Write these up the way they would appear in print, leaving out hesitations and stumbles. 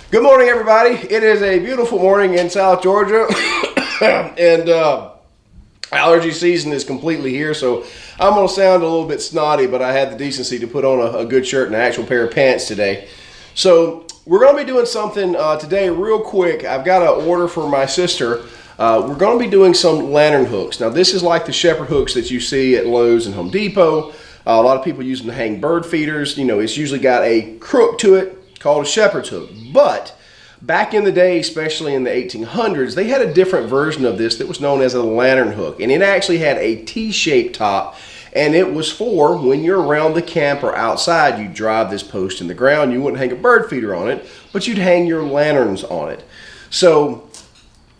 Good morning, everybody. It is a beautiful morning in South Georgia, and allergy season is completely here, so I'm going to sound a little bit snotty, but I had the decency to put on a good shirt and an actual pair of pants today. So we're going to be doing something today real quick. I've got an order for my sister. We're going to be doing some lantern hooks. Now, this is like the shepherd hooks that you see at Lowe's and Home Depot. A lot of people use them to hang bird feeders. You know, it's usually got a crook to it called a shepherd's hook. But back in the day, especially in the 1800s, they had a different version of this that was known as a lantern hook. And it actually had a T-shaped top. And it was for when you're around the camp or outside, you'd drive this post in the ground. You wouldn't hang a bird feeder on it, but you'd hang your lanterns on it. So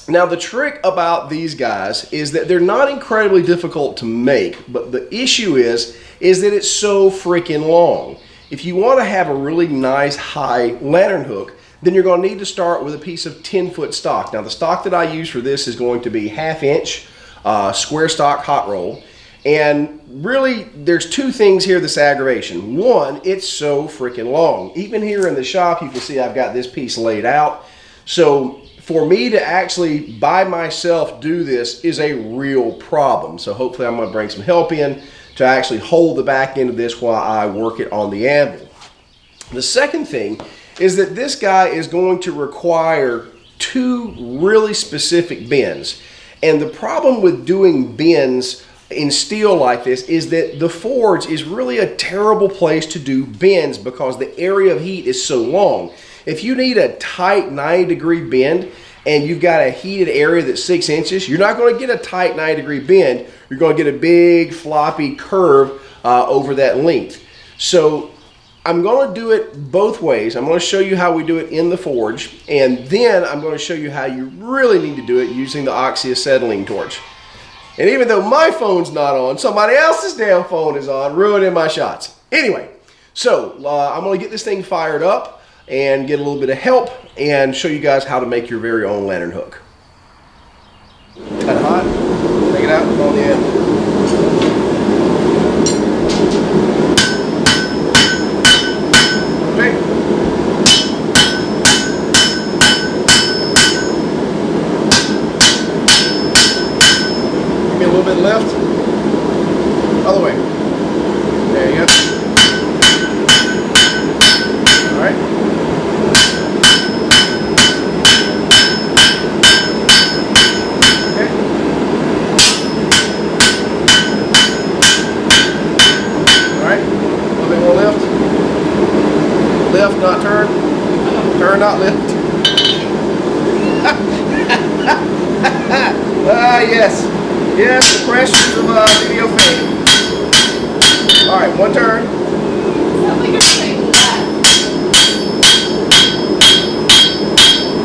now the trick about these guys is that they're not incredibly difficult to make, but the issue is that it's so freaking long. If you want to have a really nice high lantern hook, then you're going to need to start with a piece of 10-foot stock. Now the stock that I use for this is going to be 1/2 inch square stock hot roll. And really, there's two things here that's aggravation. One, it's so freaking long. Even here in the shop, you can see I've got this piece laid out. So for me to actually by myself do this is a real problem. So hopefully I'm going to bring some help in to actually hold the back end of this while I work it on the anvil. The second thing is that this guy is going to require two really specific bends. And the problem with doing bends in steel like this is that the forge is really a terrible place to do bends because the area of heat is so long. If you need a tight 90-degree bend and you've got a heated area that's 6 inches, you're not going to get a tight 90-degree bend. You're going to get a big floppy curve over that length. So I'm going to do it both ways. I'm going to show you how we do it in the forge, and then I'm going to show you how you really need to do it using the oxyacetylene torch. And even though my phone's not on, somebody else's damn phone is on, ruining my shots. Anyway, so I'm going to get this thing fired up and get a little bit of help and show you guys how to make your very own lantern hook. Kind of hot. Take it out and on the end. Okay. Give me a little bit left. Other way. There you go. All right. Okay. All right. A little bit more left. Left, not turn. Turn, not left. Yes. Yes, the pressures of video fame. All right, one turn.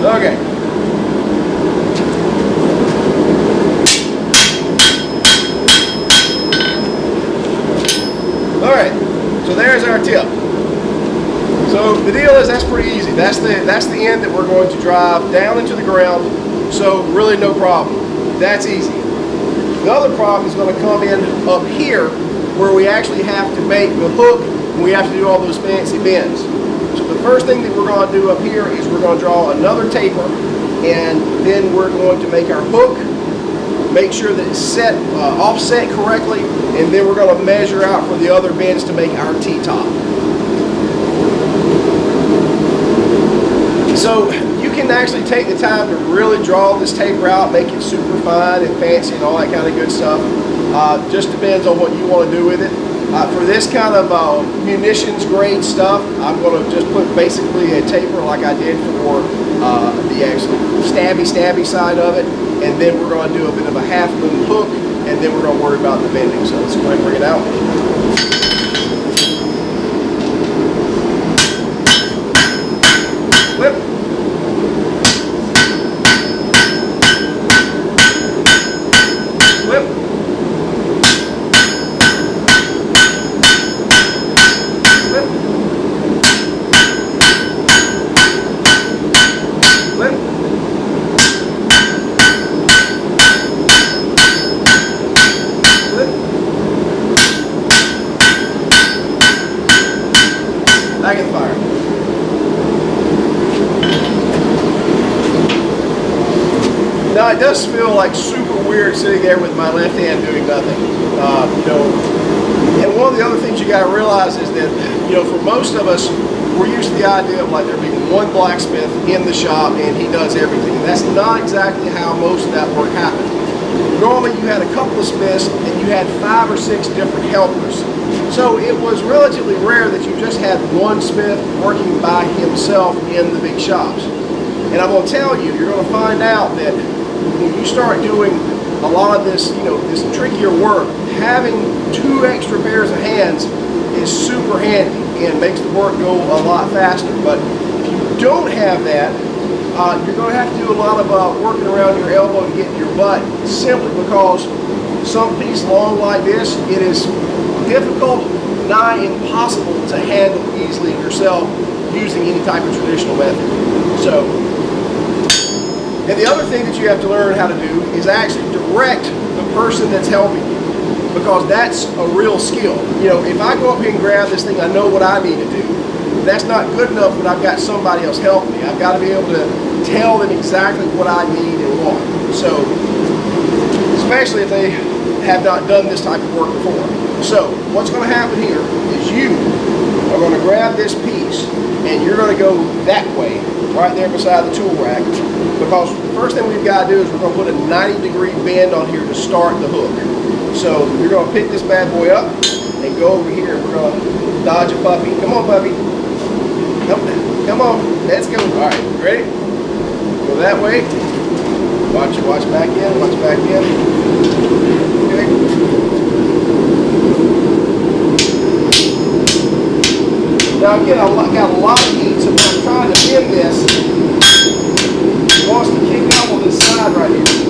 Okay. All right, so there's our tip. So the deal is that's pretty easy. That's the end that we're going to drive down into the ground. So really no problem. That's easy. The other problem is going to come in up here where we actually have to make the hook and we have to do all those fancy bends. So the first thing that we're going to do up here is we're going to draw another taper, and then we're going to make our hook, make sure that it's set offset correctly, and then we're going to measure out for the other bends to make our T-top. So you can actually take the time to really draw this taper out, make it super fine and fancy and all that kind of good stuff. Just depends on what you want to do with it. For this kind of munitions grade stuff, I'm going to just put basically a taper like I did for the actual stabby side of it, and then we're going to do a bit of a half moon hook, and then we're going to worry about the bending. So let's go ahead and bring it out. Flip. Flip. Flip. Flip. Flip. Now it does feel like super weird sitting there with my left hand doing nothing. You know, and one of the other things you got to realize is that, you know, for most of us, we're used to the idea of like there being one blacksmith in the shop and he does everything. And that's not exactly how most of that work happens. Normally you had a couple of smiths and you had 5 or 6 different helpers. So it was relatively rare that you just had one smith working by himself in the big shops. And I'm going to tell you, you're going to find out that when you start doing a lot of this, you know, this trickier work, having 2 extra pairs of hands is super handy and makes the work go a lot faster. But if you don't have that, you're going to have to do a lot of working around your elbow to get to your butt, simply because some piece long like this, it is difficult, nigh impossible to handle easily yourself using any type of traditional method. So, and the other thing that you have to learn how to do is actually direct the person that's helping you, because that's a real skill. You know, if I go up here and grab this thing, I know what I need to do. That's not good enough when I've got somebody else helping me. I've got to be able to tell them exactly what I need and want. So, especially if they have not done this type of work before. So, what's going to happen here is you are going to grab this piece and you're going to go that way, right there beside the tool rack, because the first thing we've got to do is we're going to put a 90-degree bend on here to start the hook. So, you're going to pick this bad boy up and go over here and we're going to dodge a puppy. Come on, puppy. Come on, let's go. All right, ready? Go that way. Watch back in, watch back in. Okay. Now again, I've got a lot of heat, so when I'm trying to bend this, it wants to kick up on this side right here.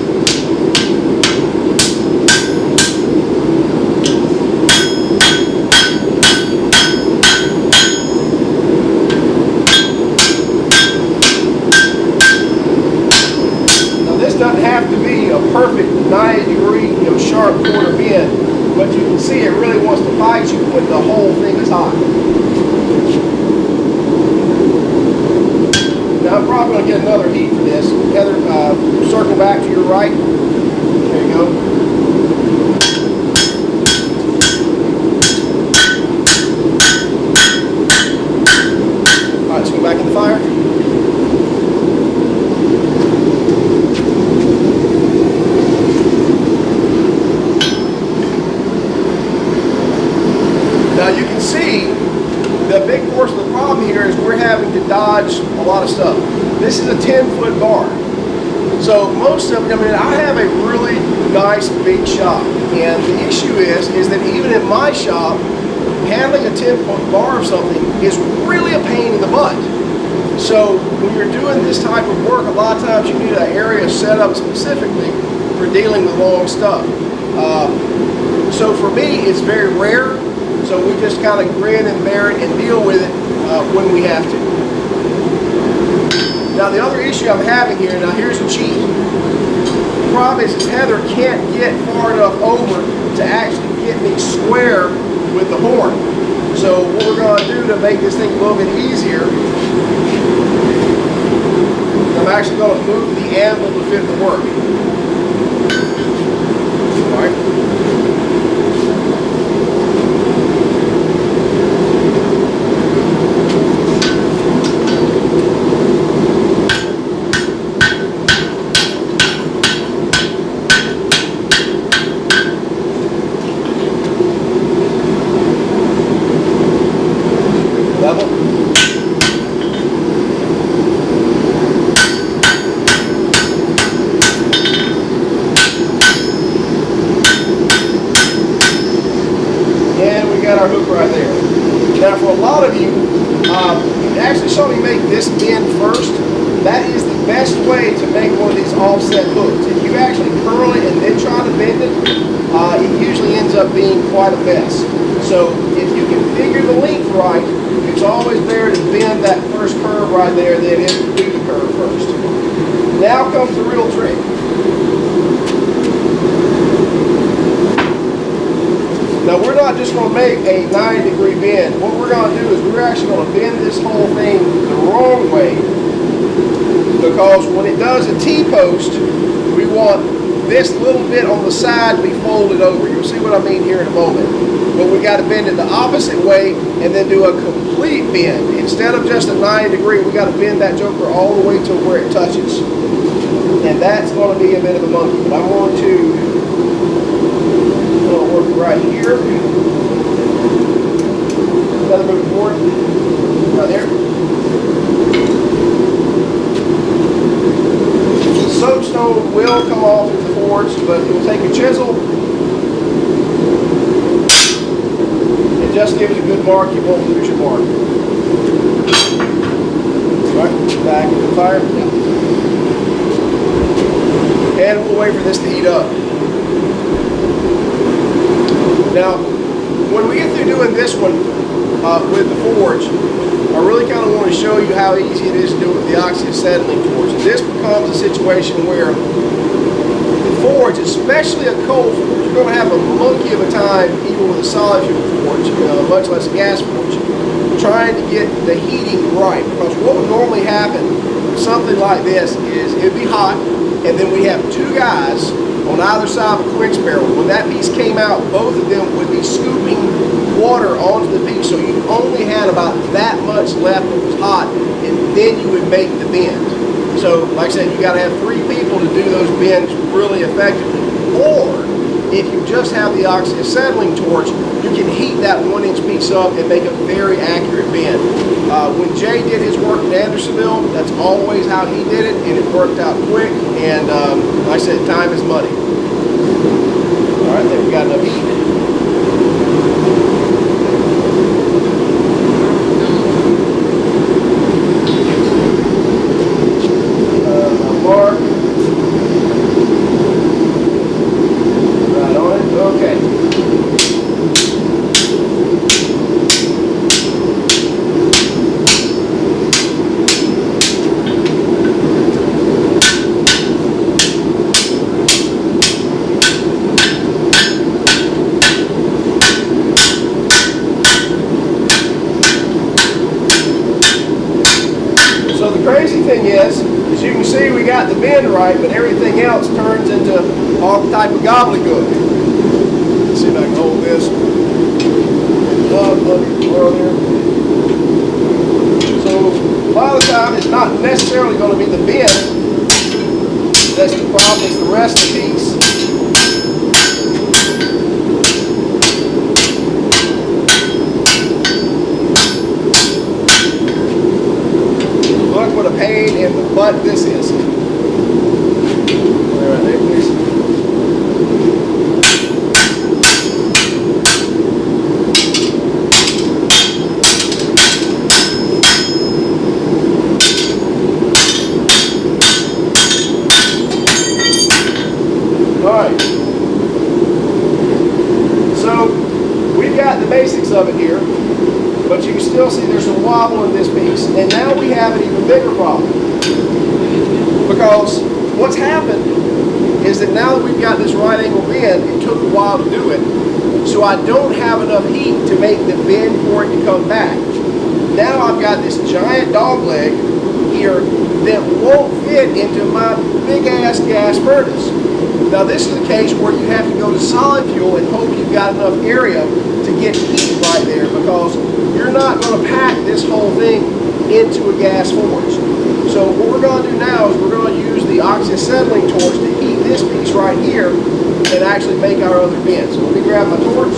Doesn't have to be a perfect 90-degree, you know, sharp corner bend, but you can see it really wants to fight you when the whole thing is hot. Now I'm probably going to get another heat for this. Heather, circle back to your right. There you go. All right, let's go back in the fire. Now you can see the big portion of the problem here is we're having to dodge a lot of stuff. This is a 10-foot bar. So most of it, I mean, I have a really nice big shop, and the issue is that even in my shop, handling a 10-foot bar of something is really a pain in the butt. So when you're doing this type of work, a lot of times you need an area set up specifically for dealing with long stuff. So for me, it's very rare. So we just kind of grin and bear it and deal with it when we have to. Now the other issue I'm having here, now here's the cheat. The problem is Heather can't get far enough over to actually get me square with the horn. So what we're going to do to make this thing a little bit easier, I'm actually going to move the anvil to fit the work. All right. Our hook right there. Now for a lot of you, you actually saw me make this bend first. That is the best way to make one of these offset hooks. If you actually curl it and then try to bend it, it usually ends up being quite a mess. So if you can figure the length right, it's always better to bend that first curve right there than it is to do the curve first. Now comes the real trick. Now we're not just going to make a 90-degree bend. What we're going to do is we're actually going to bend this whole thing the wrong way, because when it does a T-post, we want this little bit on the side to be folded over. You'll see what I mean here in a moment. But we got to bend it the opposite way and then do a complete bend. Instead of just a 90-degree, we got to bend that joker all the way to where it touches. And that's going to be a bit of a monkey. But I'm going to work it right here. Another move forward. Right there. The soapstone will come off in the forge, but you'll take a chisel and just give it a good mark. You won't lose your mark. Right, back into the fire. And we'll wait for this to heat up. Now, when we get through doing this one with the forge, I really kind of want to show you how easy it is to do it with the oxyacetylene torch. And this becomes a situation where the forge, especially a coal forge, you're going to have a monkey of a time, even with a solid fuel forge, much less a gas forge, trying to get the heating right. Because what would normally happen with something like this is it'd be hot, and then we have two guys on either side of a quench barrel. When that piece came out, both of them would be scooping water onto the piece, so you only had about that much left that was hot, and then you would make the bend. So, like I said, you got to have 3 people to do those bends really effectively. Or, if you just have the oxyacetylene torch, you can heat that 1-inch piece up and make a very accurate bend. When Jay did his work in Andersonville, that's always how he did it, and it worked out quick, and like I said, time is money. All right, there we got enough heat. Mark. Right on it. Okay. So the crazy thing is, as you can see, we got the bend right, but everything else turns into all type of gobbledygook. Let's see if I can hold this up under the floor there. So a lot of the time, it's not necessarily going to be the bend that's the problem, it's the rest of the piece. Look what a pain in the butt this is. All right, there, please. All right. So we've got the basics of it here. But you can still see there's some wobble in this piece. And now we have an even bigger problem. Because what's happened is that now that we've got this right angle bend, it took a while to do it. So I don't have enough heat to make the bend for it to come back. Now I've got this giant dog leg here that won't fit into my big ass gas furnace. Now this is a case where you have to go to solid fuel and hope you've got enough area to get heat right there, because you're not going to pack this whole thing into a gas forge. So what we're going to do now is we're going to use the oxyacetylene torch to heat this piece right here and actually make our other bend. So let me grab my torch.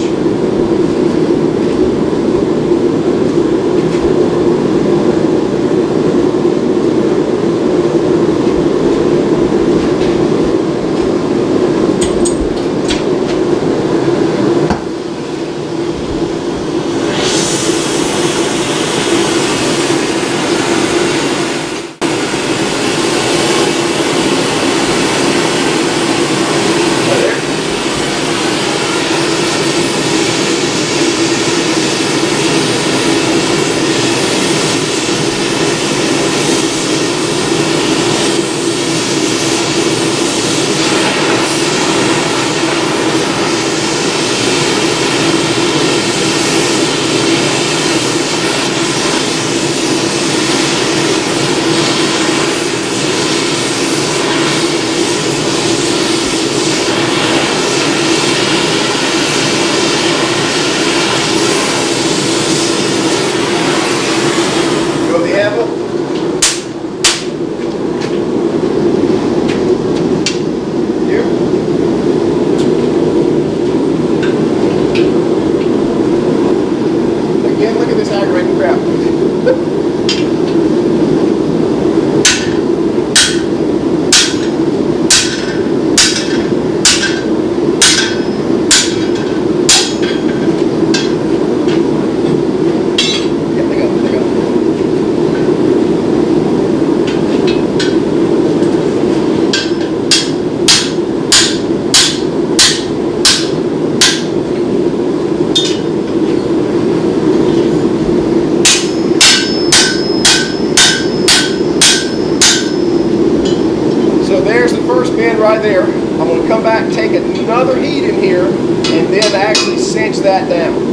right there. I'm going to come back, take another heat in here, and then actually cinch that down.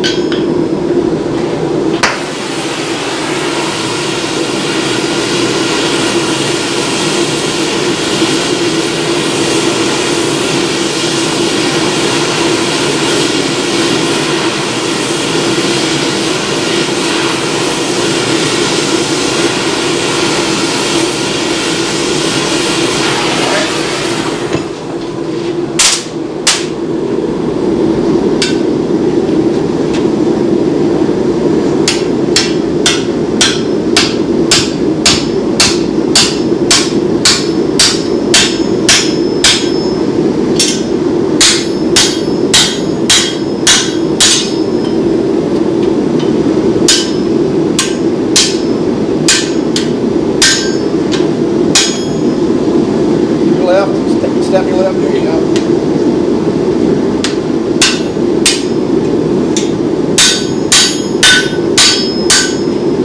Step your left, there you go.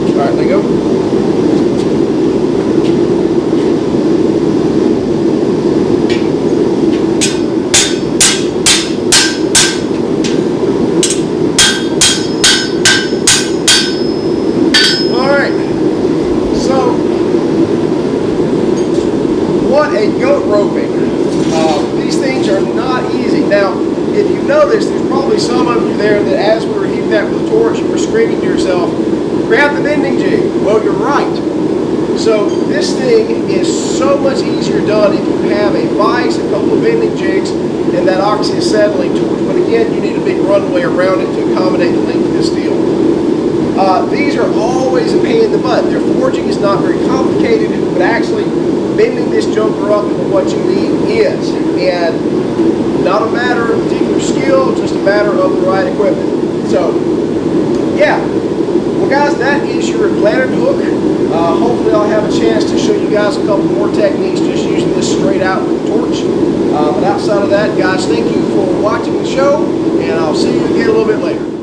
All right, let go. All right, so what a goat roping. These things are not easy. Now, if you notice, there's probably some of you there that as we were heating that with the torch, you were screaming to yourself, grab the bending jig. Well, you're right. So this thing is so much easier done if you have a vise, a couple of bending jigs, and that oxyacetylene torch. But again, you need a big runway around it to accommodate the length of this steel. These are always a pain in the butt. Their forging is not very complicated, but actually bending this junker up into what you need is. And not a matter of particular skill, just a matter of the right equipment. So, yeah. Well, guys, that is your planet hook. Hopefully I'll have a chance to show you guys a couple more techniques just using this straight out with the torch. But outside of that, guys, thank you for watching the show, and I'll see you again a little bit later.